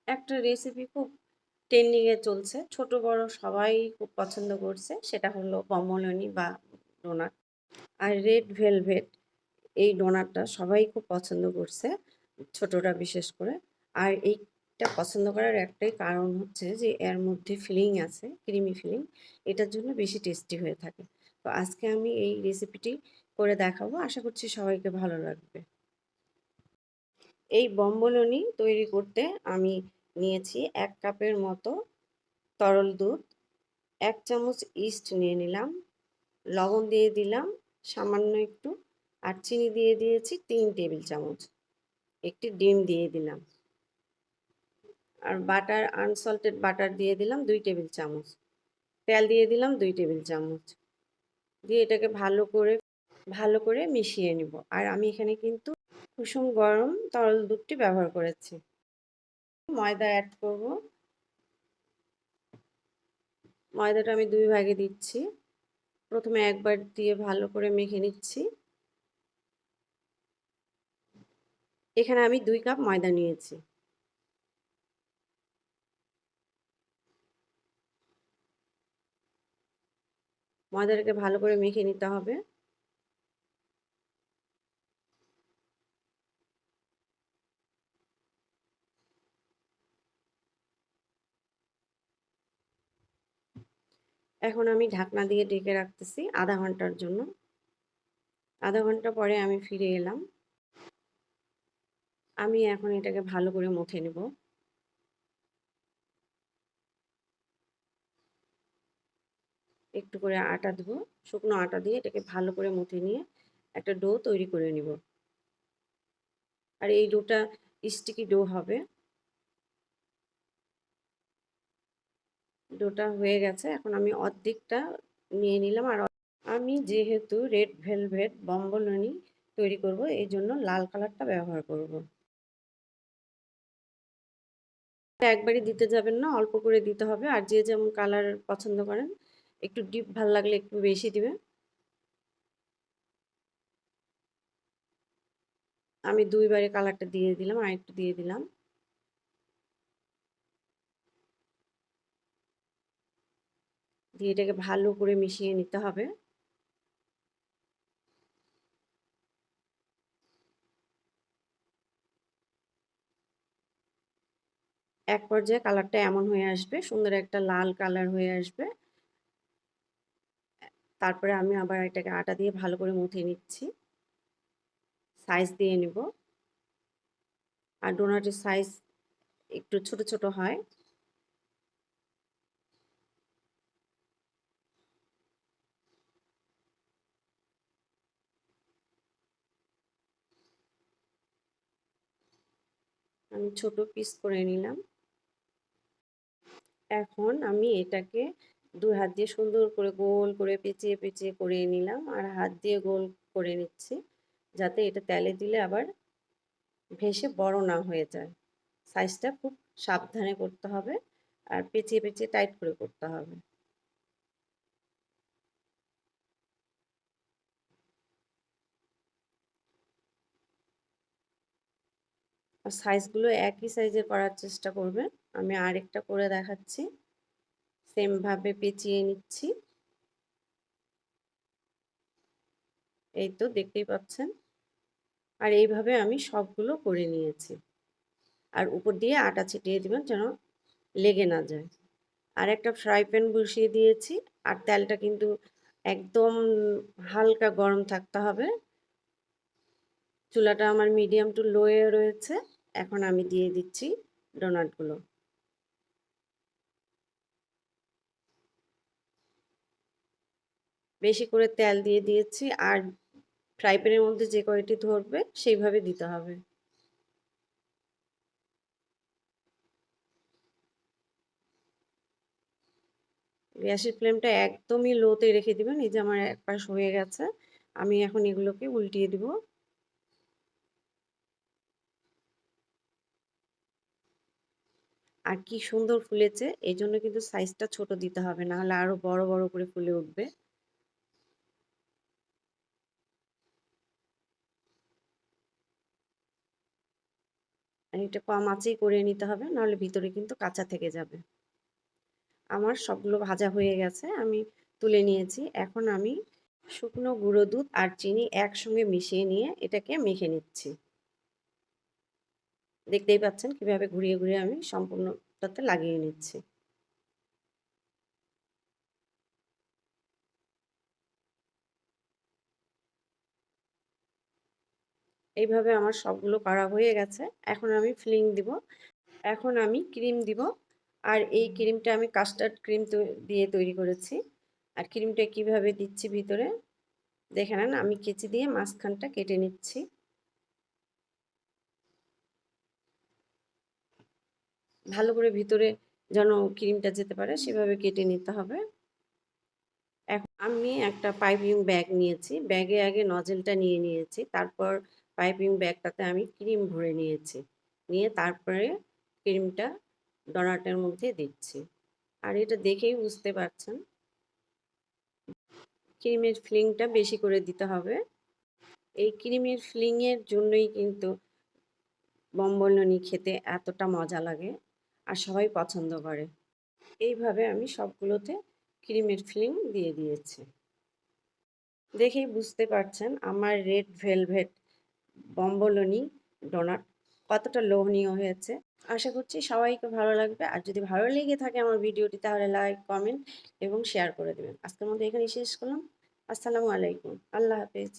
একটা রেসিপি খুব ট্রেন্ডিংয়ে চলছে। ছোট বড় সবাই খুব পছন্দ করছে। সেটা হলো বম্বলনি বা ডোনাট। আর রেড ভেলভেট এই ডোনাটটা সবাই খুব পছন্দ করছে, ছোটরা বিশেষ করে। আর এইটা পছন্দ করার একটাই কারণ হচ্ছে যে এর মধ্যে ফিলিং আছে, ক্রিমি ফিলিং। এটার জন্য বেশি টেস্টি হয়ে থাকে। তো আজকে আমি এই রেসিপিটি করে দেখাবো। আশা করছি সবাইকে ভালো লাগবে। এই বম্বলনি তৈরি করতে আমি নিয়েছি ১ কাপের মতো তরল দুধ, ১ চামচ ইস্ট নিয়ে নিলাম, লবণ দিয়ে দিলাম সামান্য একটু, আর চিনি দিয়ে দিয়েছি ৩ টেবিল চামচ। একটি ডিম দিয়ে দিলাম, আর বাটার আনসল্টেড বাটার দিয়ে দিলাম ২ টেবিল চামচ। তেল দিয়ে দিলাম ২ টেবিল চামচ। দিয়ে এটাকে ভালো করে মিশিয়ে নিব। আর আমি এখানে কিন্তু কুসুম গরম তরল দুধটি ব্যবহার করেছি। ময়দা অ্যাড করব। ময়দাটা আমি ২ ভাগে দিচ্ছি। প্রথমে একবার দিয়ে ভালো করে মেখে নিচ্ছি। এখানে আমি ২ কাপ ময়দা নিয়েছি। ময়দাটাকে ভালো করে মেখে নিতে হবে। এখন আমি ঢাকনা দিয়ে ঢেকে রাখতেছি আধা ঘন্টার জন্য। আধা ঘন্টা পরে আমি ফিরে এলাম। আমি এখন এটাকে ভালো করে মথে নেব। একটু করে আটা দেবো, শুকনো আটা দিয়ে এটাকে ভালো করে মথে নিয়ে একটা ডো তৈরি করে নিব। আর এই ডোটা স্টিকি ডো হবে। ডোটা হয়ে গেছে। এখন আমি অর্ধেকটা নিয়ে নিলাম। আর আমি যেহেতু রেড ভেলভেট বম্বলনি তৈরি করব, এই জন্য লাল কালারটা ব্যবহার করব। একবারই দিতে যাবেন না, অল্প করে দিতে হবে। আর যে যেমন কালার পছন্দ করেন, একটু ডিপ ভাল লাগলে একটু বেশি দিবেন। আমি ২ বারে কালারটা দিয়ে দিলাম, আর একটু দিয়ে দিলাম। দিয়ে এটাকে ভালো করে মিশিয়ে নিতে হবে। এক পর্যায়ে কালারটা এমন হয়ে আসবে, সুন্দর একটা লাল কালার হয়ে আসবে। তারপরে আমি আবার এটাকে আটা দিয়ে ভালো করে মুথে নিচ্ছি। সাইজ দিয়ে নিব। আর ডোনাটের সাইজ একটু ছোট ছোট হয়। আমি ছোট পিস করে নিলাম। এখন আমি এটাকে ২ হাত দিয়ে সুন্দর করে গোল করে পেঁচিয়ে পেঁচিয়ে করে নিলাম, আর হাত দিয়ে গোল করে নিচ্ছি, যাতে এটা তেলে দিলে আবার ভেসে বড় না হয়ে যায়। সাইজটা খুব সাবধানে করতে হবে, আর পেঁচিয়ে পেঁচিয়ে টাইট করে করতে হবে। আর সাইজগুলো একই সাইজের করার চেষ্টা করবেন। আমি আরেকটা করে দেখাচ্ছি। সেম ভাবে পেঁচিয়ে নিচ্ছি। এই তো দেখতেই পাচ্ছেন। আর এইভাবে আমি সবগুলো করে নিয়েছি। আর উপর দিয়ে আটা ছিটিয়ে দিবেন যেন লেগে না যায়। আর একটা ফ্রাই প্যান বসিয়ে দিয়েছি। আর তেলটা কিন্তু একদম হালকা গরম থাকতে হবে। চুলাটা আমার মিডিয়াম টু লোয়ে রয়েছে। এখন আমি দিয়ে দিচ্ছি ডোনাটগুলো। বেশি করে তেল দিয়ে দিয়েছি। আর ফ্রাই প্যানের মধ্যে যে কয়টি ধরবে সেইভাবে দিতে হবে। গ্যাসের ফ্লেমটা একদমই লোতে রেখে দিবেন। এই যে আমার এক পাশ হয়ে গেছে। আমি এখন এগুলোকে উল্টিয়ে দিব। আর কি সুন্দর ফুলেছে! এজন্য কিন্তু সাইজটা ছোট দিতে হবে, না হলে আরো বড় বড় করে ফুলে উঠবে। আর এটা কম আঁচেই করে নিতে হবে, নাহলে ভিতরে কিন্তু কাঁচা থেকে যাবে। আমার সবগুলো ভাজা হয়ে গেছে, আমি তুলে নিয়েছি। এখন আমি শুকনো গুঁড়ো দুধ আর চিনি একসঙ্গে মিশিয়ে নিয়ে এটাকে মেখে নিচ্ছি। দেখতেই পাচ্ছেন কিভাবে ঘুরিয়ে ঘুরিয়ে আমি সম্পূর্ণটাতে লাগিয়ে নিচ্ছি। এইভাবে আমার সবগুলো করা হয়ে গেছে। এখন আমি ফিলিং দিব। এখন আমি ক্রিম দিব। আর এই ক্রিমটা আমি কাস্টার্ড ক্রিম দিয়ে তৈরি করেছি। আর ক্রিমটা কিভাবে দিচ্ছি ভিতরে দেখে নেন, আমি কেচি দিয়ে মাঝখানটা কেটে নিচ্ছি। ভালো করে ভিতরে যেন ক্রিমটা যেতে পারে সেভাবে কেটে নিতে হবে। এখন আমি একটা পাইপিং ব্যাগ নিয়েছি, ব্যাগে আগে নজেলটা নিয়ে নিয়েছি, তারপর পাইপিং ব্যাগটাতে আমি ক্রিম ভরে নিয়েছি, নিয়ে তারপরে ক্রিমটা ডোনাটের মধ্যে দিচ্ছি। আর এটা দেখেই বুঝতে পারছেন ক্রিমের ফিলিংটা বেশি করে দিতে হবে। এই ক্রিমের ফিলিংয়ের জন্যই কিন্তু বম্বলনি খেতে এতটা মজা লাগে আর সবাই পছন্দ করে। এইভাবে আমি সবগুলোতে ক্রিমের ফিলিং দিয়ে দিয়েছি। দেখেই বুঝতে পারছেন আমার রেড ভেলভেট বম্বলনি ডোনাট কতটা লোভনীয় হয়েছে। আশা করছি সবাইকে ভালো লাগবে। আর যদি ভালো লেগে থাকে আমার ভিডিওটি তাহলে লাইক, কমেন্ট এবং শেয়ার করে দেবেন। আজকের মতো এখানেই শেষ করলাম। আসসালামু আলাইকুম। আল্লাহ হাফেজ।